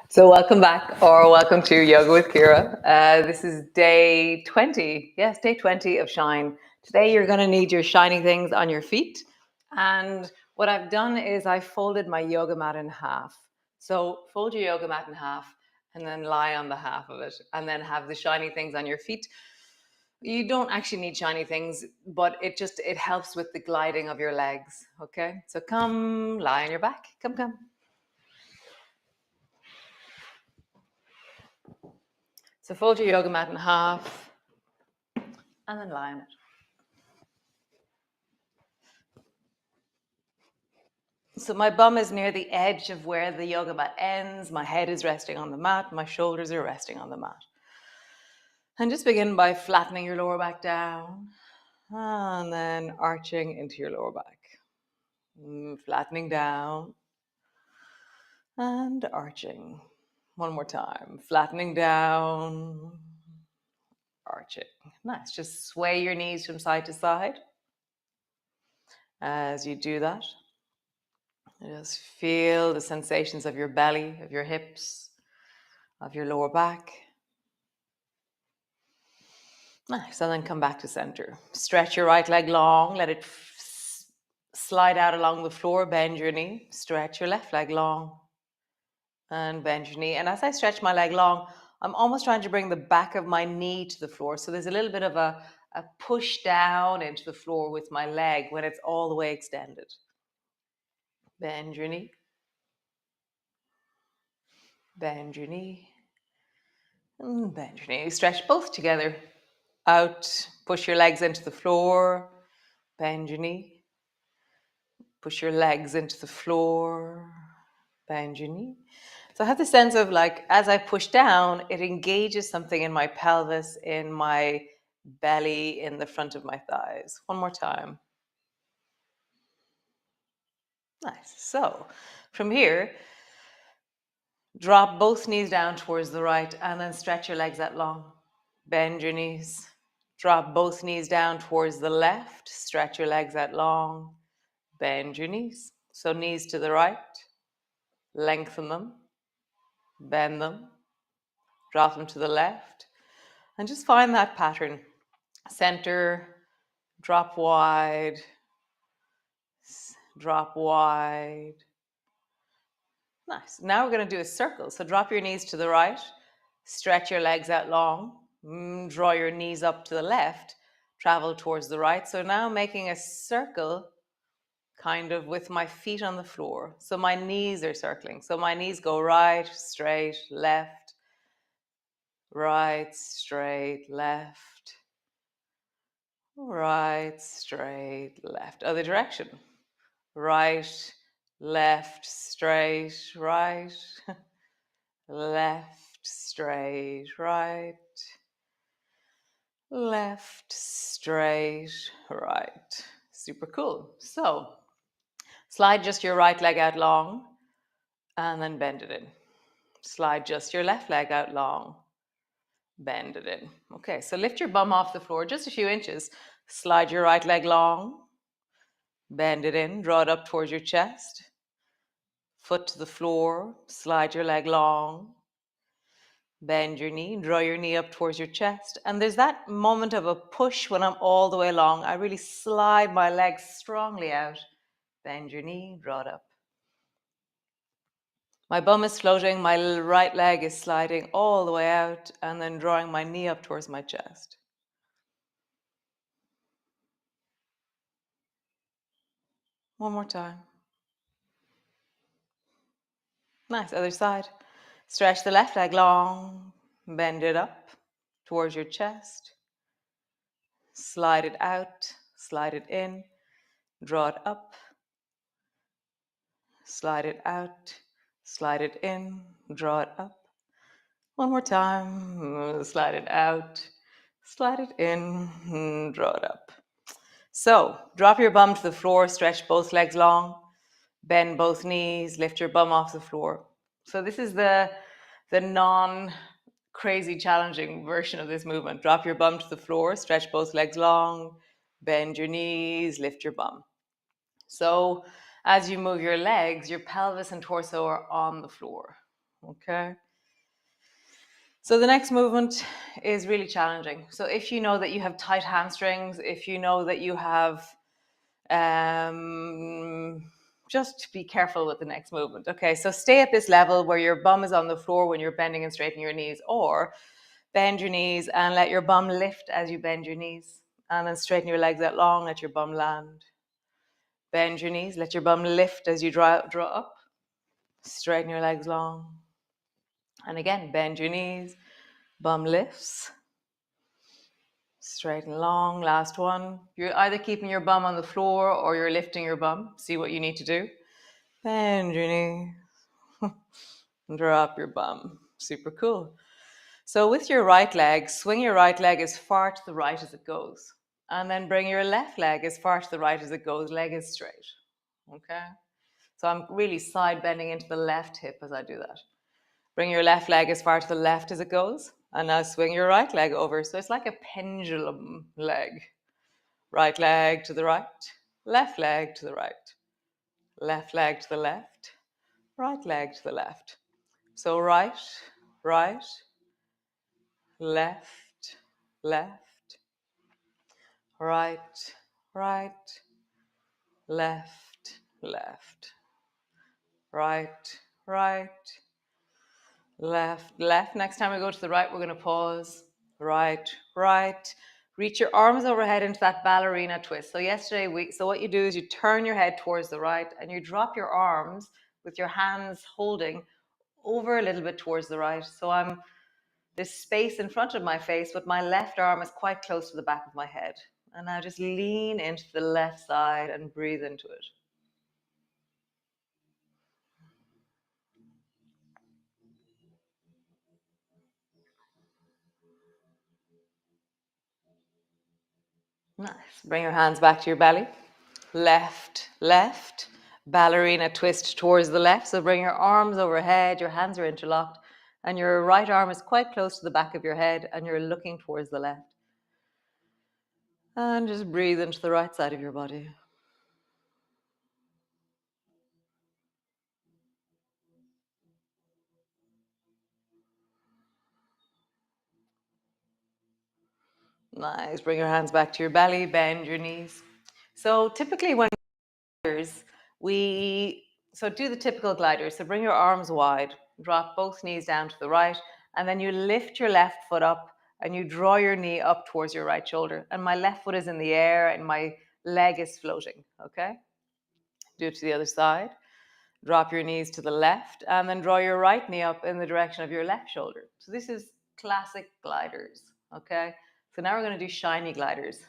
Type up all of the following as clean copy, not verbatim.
So welcome back, or welcome to Yoga with Ciara. This is day 20. Yes, day 20 of Shine. Today you're going to need your shiny things on your feet. And what I've done is I folded my yoga mat in half. So fold your yoga mat in half and then lie on the half of it and then have the shiny things on your feet. You don't actually need shiny things, but it helps with the gliding of your legs. Okay, so come lie on your back. Come. So fold your yoga mat in half and then lie on it. So my bum is near the edge of where the yoga mat ends. My head is resting on the mat. My shoulders are resting on the mat. And just begin by flattening your lower back down and then arching into your lower back. Flattening down and arching. One more time. Flattening down, arching. Nice. Just sway your knees from side to side as you do that. Just feel the sensations of your belly, of your hips, of your lower back. Nice, and then come back to center. Stretch your right leg long, let it slide out along the floor, bend your knee. Stretch your left leg long and bend your knee. And as I stretch my leg long, I'm almost trying to bring the back of my knee to the floor. So there's a little bit of a push down into the floor with my leg when it's all the way extended. Bend your knee. Bend your knee. And bend your knee. Stretch both together. Out. Push your legs into the floor. Bend your knee. Push your legs into the floor. Bend your knee. So I have the sense of like, as I push down, it engages something in my pelvis, in my belly, in the front of my thighs. One more time. Nice. So from here, drop both knees down towards the right and then stretch your legs out long. Bend your knees. Drop both knees down towards the left. Stretch your legs out long. Bend your knees. So knees to the right. Lengthen them. Bend them. Drop them to the left. And just find that pattern. Center. Drop wide. Drop wide. Nice. Now we're going to do a circle. So drop your knees to the right. Stretch your legs out long. Draw your knees up to the left. Travel towards the right. So now making a circle kind of with my feet on the floor. So my knees are circling. So my knees go right, straight, left, right, straight, left, right, straight, left. Other direction. Right, left, straight, right, left, straight, right, left, straight, right. Super cool. So slide just your right leg out long and then bend it in. Slide just your left leg out long, bend it in. Okay, so lift your bum off the floor just a few inches. Slide your right leg long, bend it in, draw it up towards your chest. Foot to the floor, slide your leg long, bend your knee, draw your knee up towards your chest. And there's that moment of a push when I'm all the way long. I really slide my legs strongly out. Bend your knee, draw it up. My bum is floating, my right leg is sliding all the way out and then drawing my knee up towards my chest. One more time. Nice, other side. Stretch the left leg long, bend it up towards your chest. Slide it out, slide it in, draw it up, slide it out, slide it in, draw it up. One more time, slide it out, slide it in, draw it up. So drop your bum to the floor, stretch both legs long, bend both knees, lift your bum off the floor. So this is the non-crazy challenging version of this movement. Drop your bum to the floor, stretch both legs long, bend your knees, lift your bum. So as you move your legs, your pelvis and torso are on the floor. Okay. So the next movement is really challenging. So if you know that you have tight hamstrings, if you know that you have, just be careful with the next movement. Okay, so stay at this level where your bum is on the floor when you're bending and straightening your knees, or bend your knees and let your bum lift as you bend your knees, and then straighten your legs out long, let your bum land. Bend your knees, let your bum lift as you draw up, straighten your legs long. And again, bend your knees, bum lifts, straight and long. Last one. You're either keeping your bum on the floor or you're lifting your bum. See what you need to do. Bend your knee. Drop your bum. Super cool. So with your right leg, swing your right leg as far to the right as it goes. And then bring your left leg as far to the right as it goes. Leg is straight. Okay? So I'm really side bending into the left hip as I do that. Bring your left leg as far to the left as it goes. And now swing your right leg over. So it's like a pendulum leg. Right leg to the right, left leg to the right, left leg to the left, right leg to the left. So right, right, left, left, right, right, left, left, right, right, left, left. Next time we go to the right, we're going to pause. Right, right. Reach your arms overhead into that ballerina twist. So what you do is you turn your head towards the right and you drop your arms with your hands holding over a little bit towards the right. So I'm this space in front of my face, but my left arm is quite close to the back of my head. And now just lean into the left side and breathe into it. Nice. Bring your hands back to your belly. Left, left. Ballerina twist towards the left. So bring your arms overhead, your hands are interlocked, and your right arm is quite close to the back of your head, and you're looking towards the left. And just breathe into the right side of your body. Nice. Bring your hands back to your belly, bend your knees. So typically when we do the typical glider. So bring your arms wide, drop both knees down to the right, and then you lift your left foot up and you draw your knee up towards your right shoulder. And my left foot is in the air and my leg is floating. Okay? Do it to the other side. Drop your knees to the left and then draw your right knee up in the direction of your left shoulder. So this is classic gliders. Okay? So now we're going to do shiny gliders.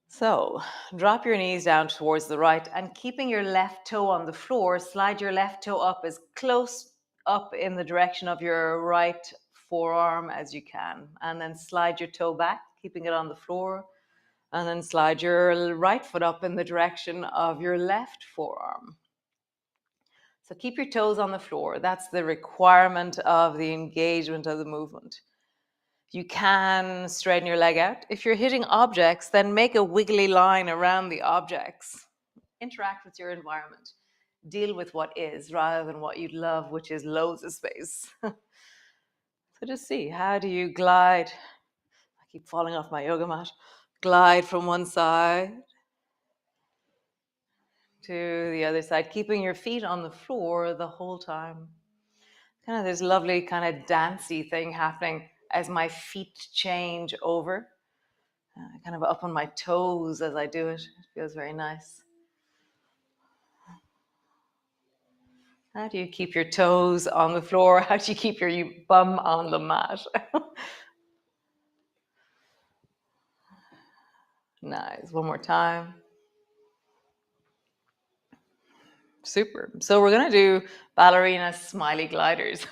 So drop your knees down towards the right and keeping your left toe on the floor, slide your left toe up as close up in the direction of your right forearm as you can. And then slide your toe back, keeping it on the floor. And then slide your right foot up in the direction of your left forearm. So keep your toes on the floor. That's the requirement of the engagement of the movement. You can straighten your leg out. If you're hitting objects, then make a wiggly line around the objects. Interact with your environment. Deal with what is rather than what you'd love, which is loads of space. So just see, how do you glide? I keep falling off my yoga mat. Glide from one side to the other side, keeping your feet on the floor the whole time. Kind of this lovely kind of dancey thing happening as my feet change over. Kind of up on my toes as I do it. It feels very nice. How do you keep your toes on the floor? How do you keep your bum on the mat? Nice. One more time. Super. So we're going to do ballerina smiley gliders.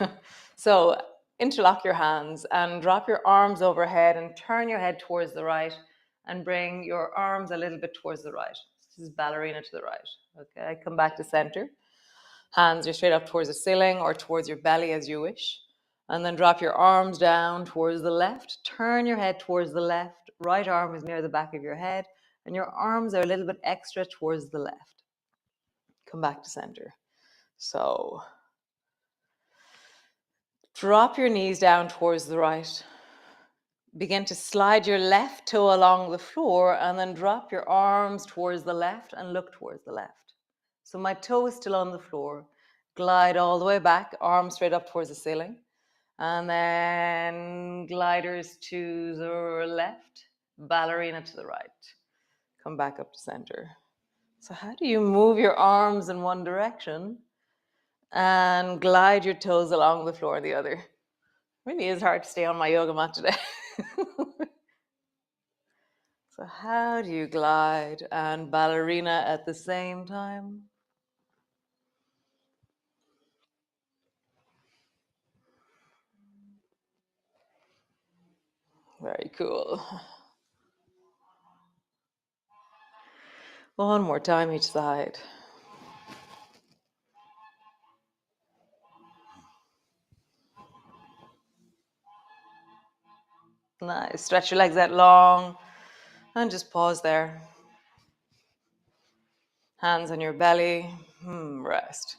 So interlock your hands and drop your arms overhead and turn your head towards the right and bring your arms a little bit towards the right. This is ballerina to the right. Okay, come back to center. Hands are straight up towards the ceiling or towards your belly as you wish. And then drop your arms down towards the left. Turn your head towards the left. Right arm is near the back of your head. And your arms are a little bit extra towards the left. Come back to center. So drop your knees down towards the right. Begin to slide your left toe along the floor and then drop your arms towards the left and look towards the left. So my toe is still on the floor. Glide all the way back, arms straight up towards the ceiling. And then gliders to the left, ballerina to the right. Come back up to center. So how do you move your arms in one direction and glide your toes along the floor in the other? Really is hard to stay on my yoga mat today. So how do you glide and ballerina at the same time? Very cool. One more time each side. Nice. Stretch your legs out long and just pause there. Hands on your belly. Rest.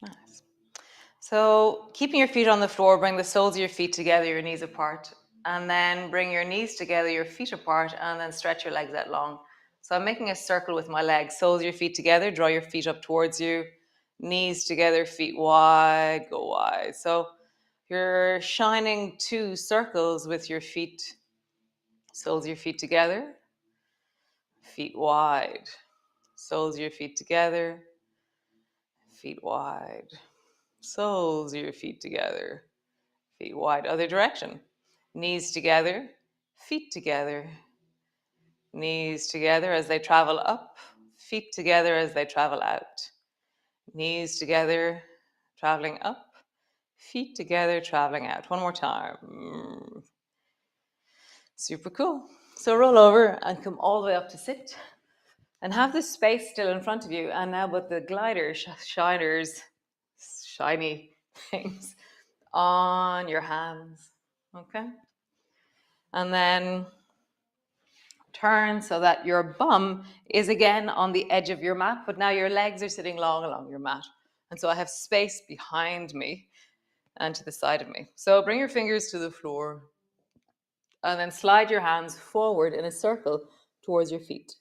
Nice. So keeping your feet on the floor, bring the soles of your feet together, your knees apart. And then bring your knees together, your feet apart, and then stretch your legs out long. So I'm making a circle with my legs. Soles of your feet together, draw your feet up towards you. Knees together, feet wide, go wide. So you're shining two circles with your feet. Soles of your feet together, feet wide. Soles of your feet together, feet wide. Soles of your feet together, feet wide. Other direction. Knees together, feet together. Knees together as they travel up, feet together as they travel out. Knees together, traveling up, feet together, traveling out. One more time. Super cool. So roll over and come all the way up to sit. And have this space still in front of you. And now with the glider, shiners, shiny things on your hands. Okay? And then turn so that your bum is again on the edge of your mat, but now your legs are sitting long along your mat. And so I have space behind me and to the side of me. So bring your fingers to the floor and then slide your hands forward in a circle towards your feet.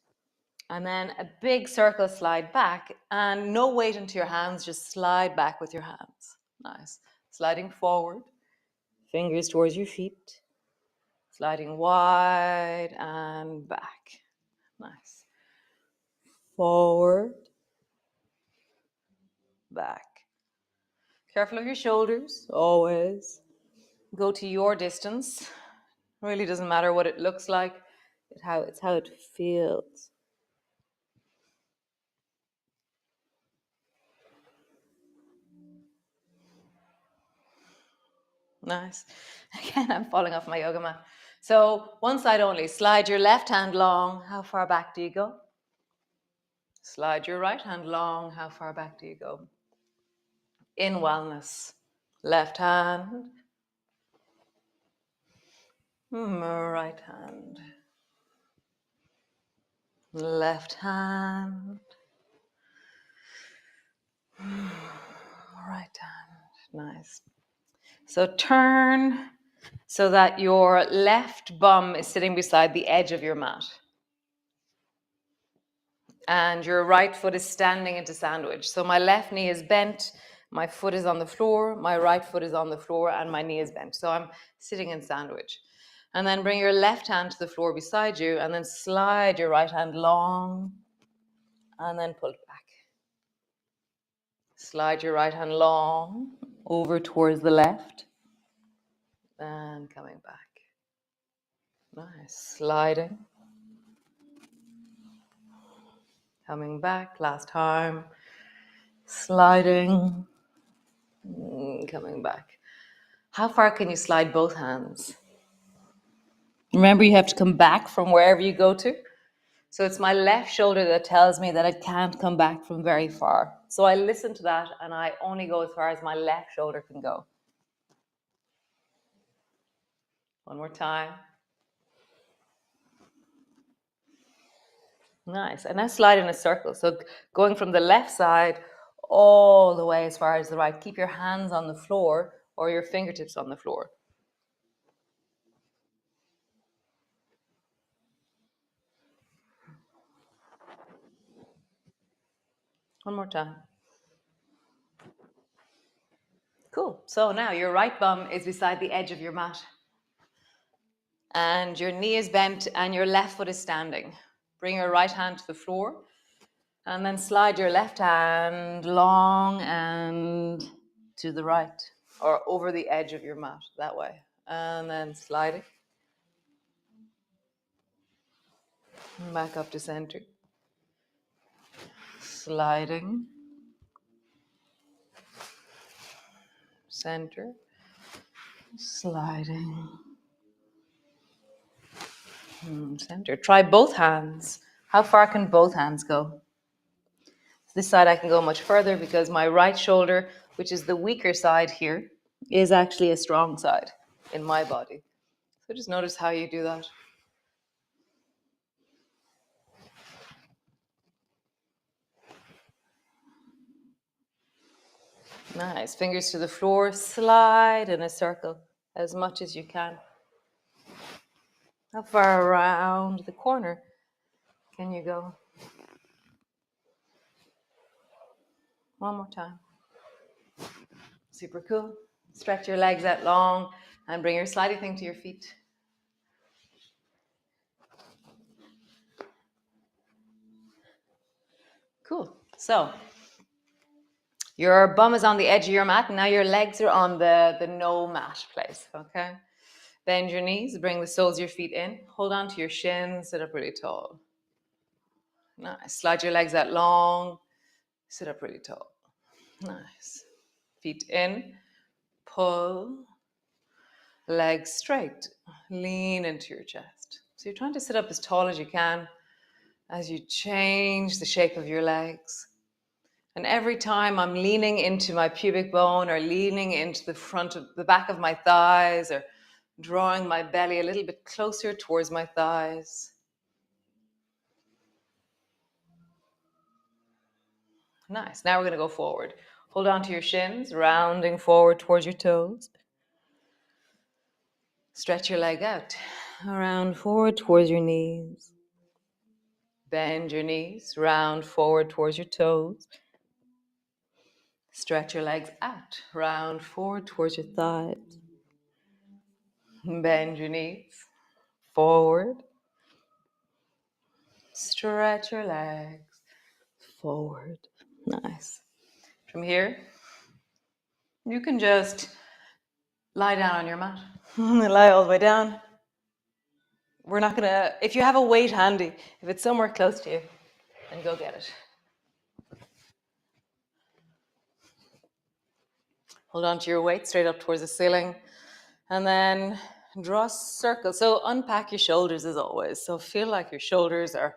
And then a big circle slide back and no weight into your hands, just slide back with your hands. Nice. Sliding forward, fingers towards your feet, sliding wide and back. Nice. Forward, back. Careful of your shoulders, always. Go to your distance. Really doesn't matter what it looks like, it's how it feels. Nice. Again, I'm falling off my yoga mat. So one side only. Slide your left hand long. How far back do you go? Slide your right hand long. How far back do you go? In wellness. Left hand. Right hand. Left hand. Right hand. Nice. So turn so that your left bum is sitting beside the edge of your mat. And your right foot is standing into sandwich. So my left knee is bent, my foot is on the floor, my right foot is on the floor, and my knee is bent. So I'm sitting in sandwich. And then bring your left hand to the floor beside you, and then slide your right hand long, and then pull it back. Slide your right hand long over towards the left, and coming back. Nice. Sliding. Coming back. Last time. Sliding. Coming back. How far can you slide both hands? Remember, you have to come back from wherever you go to. So it's my left shoulder that tells me that it can't come back from very far. So I listen to that and I only go as far as my left shoulder can go. One more time. Nice. And now slide in a circle. So going from the left side all the way as far as the right. Keep your hands on the floor or your fingertips on the floor. One more time. Cool. So now your right bum is beside the edge of your mat. And your knee is bent and your left foot is standing. Bring your right hand to the floor and then slide your left hand long and to the right or over the edge of your mat that way. And then slide it back up to center. Sliding. Center. Sliding. Center. Try both hands. How far can both hands go? This side I can go much further because my right shoulder, which is the weaker side here, is actually a strong side in my body. So just notice how you do that. Nice. Fingers to the floor. Slide in a circle as much as you can. How far around the corner can you go? One more time. Super cool. Stretch your legs out long and bring your slidey thing to your feet. Cool. So your bum is on the edge of your mat, and now your legs are on the no mat place, okay? Bend your knees, bring the soles of your feet in, hold on to your shins, sit up really tall. Nice. Slide your legs out long, sit up really tall. Nice. Feet in, pull, legs straight, lean into your chest. So you're trying to sit up as tall as you can as you change the shape of your legs. And every time I'm leaning into my pubic bone or leaning into the back of my thighs or drawing my belly a little bit closer towards my thighs. Nice. Now we're going to go forward. Hold on to your shins, rounding forward towards your toes. Stretch your leg out, round forward towards your knees. Bend your knees, round forward towards your toes. Stretch your legs out, round forward towards your thighs. Bend your knees, forward. Stretch your legs, forward. Nice. From here, you can just lie down on your mat. Lie all the way down. We're not gonna, if you have a weight handy, if it's somewhere close to you, then go get it. Hold on to your weight straight up towards the ceiling. And then draw a circle. So unpack your shoulders as always. So feel like your shoulders are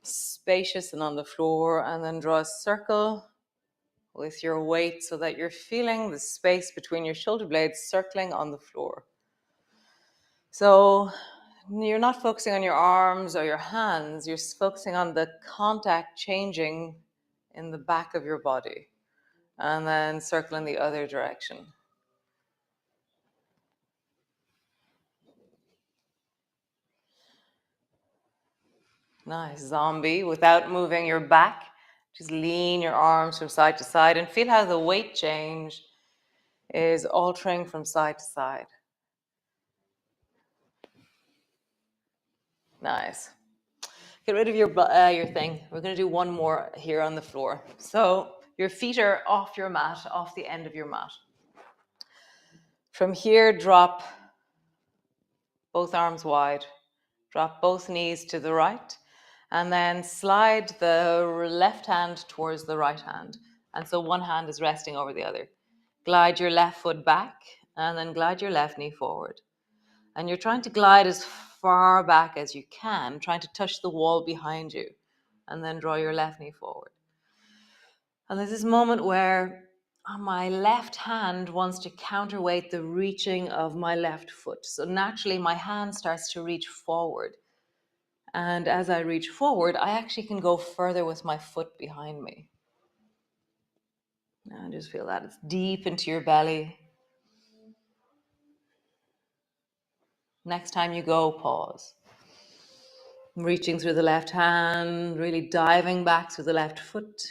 spacious and on the floor. And then draw a circle with your weight so that you're feeling the space between your shoulder blades circling on the floor. So you're not focusing on your arms or your hands. You're focusing on the contact changing in the back of your body. And then circle in the other direction. Nice. Zombie without moving your back. Just lean your arms from side to side and feel how the weight change is altering from side to side. Nice. Get rid of your thing. We're going to do one more here on the floor. So your feet are off your mat, off the end of your mat. From here, drop both arms wide. Drop both knees to the right. And then slide the left hand towards the right hand. And so one hand is resting over the other. Glide your left foot back and then glide your left knee forward. And you're trying to glide as far back as you can, trying to touch the wall behind you. And then draw your left knee forward. And there's this moment where my left hand wants to counterweight the reaching of my left foot. So naturally, my hand starts to reach forward. And as I reach forward, I actually can go further with my foot behind me. Now just feel that. It's deep into your belly. Next time you go, pause. Reaching through the left hand, really diving back through the left foot.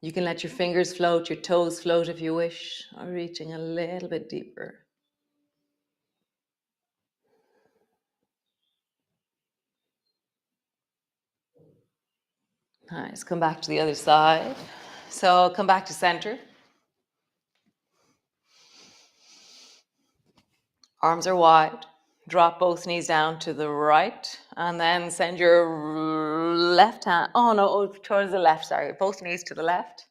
You can let your fingers float, your toes float if you wish, or reaching a little bit deeper. Nice. Come back to the other side. So come back to center. Arms are wide. Drop both knees down to the right, and then send your left hand, towards the left, sorry. Both knees to the left,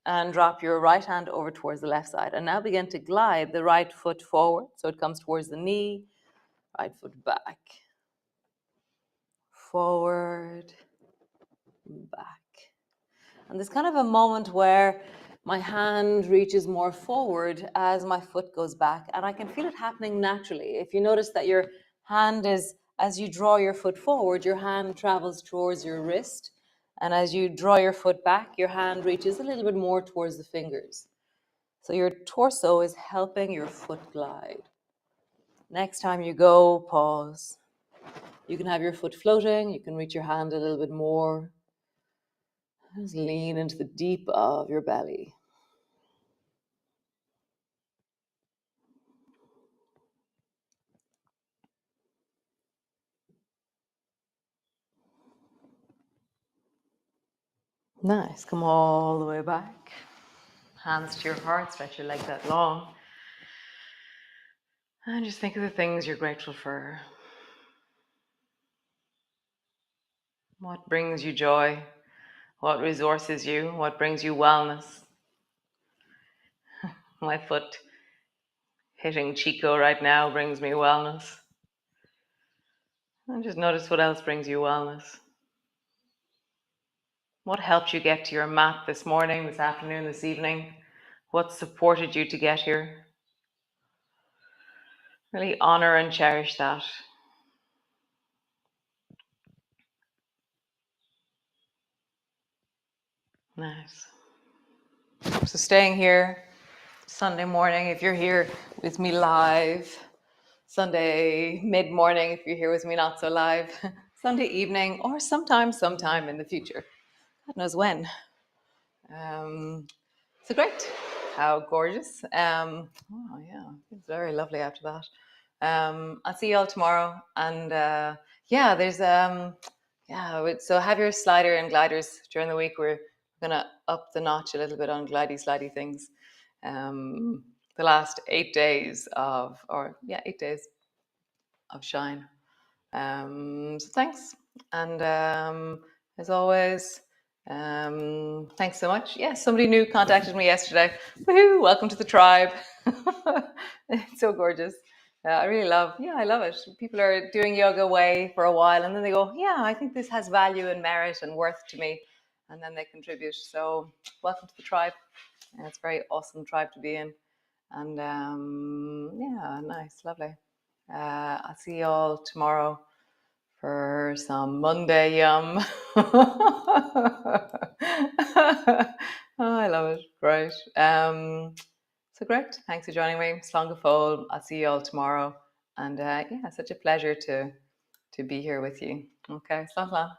and drop your right hand over towards the left side. And now begin to glide the right foot forward, so it comes towards the knee, right foot back, forward, back. And there's kind of a moment where my hand reaches more forward as my foot goes back, and I can feel it happening naturally. If you notice that your hand is, as you draw your foot forward, your hand travels towards your wrist, and as you draw your foot back, your hand reaches a little bit more towards the fingers. So your torso is helping your foot glide. Next time you go, pause. You can have your foot floating, you can reach your hand a little bit more. Just lean into the deep of your belly. Nice. Come all the way back. Hands to your heart. Stretch your legs out long. And just think of the things you're grateful for. What brings you joy? What resources you? What brings you wellness? My foot hitting Chico right now brings me wellness. And just notice what else brings you wellness. What helped you get to your mat this morning, this afternoon, this evening? What supported you to get here? Really honor and cherish that. Nice. So staying here Sunday morning, if you're here with me live, Sunday mid-morning, if you're here with me not so live, Sunday evening, or sometime in the future. God knows when. So great. How gorgeous. Oh yeah, it's very lovely after that. I'll see you all tomorrow. And there's so have your slider and gliders during the week. We're gonna up the notch a little bit on slidey things. The last 8 days of 8 days of shine. So thanks. And as always, thanks so much. Yeah, somebody new contacted me yesterday. Woohoo, welcome to the tribe. It's so gorgeous. I love it. People are doing yoga way for a while and then they go, yeah, I think this has value and merit and worth to me. And then they contribute. So welcome to the tribe. It's a very awesome tribe to be in. And nice, lovely. I'll see you all tomorrow for some Monday yum. Oh, I love it. Great. So great. Thanks for joining me. Slán go fóill. I'll see you all tomorrow. And such a pleasure to be here with you. Okay, slán.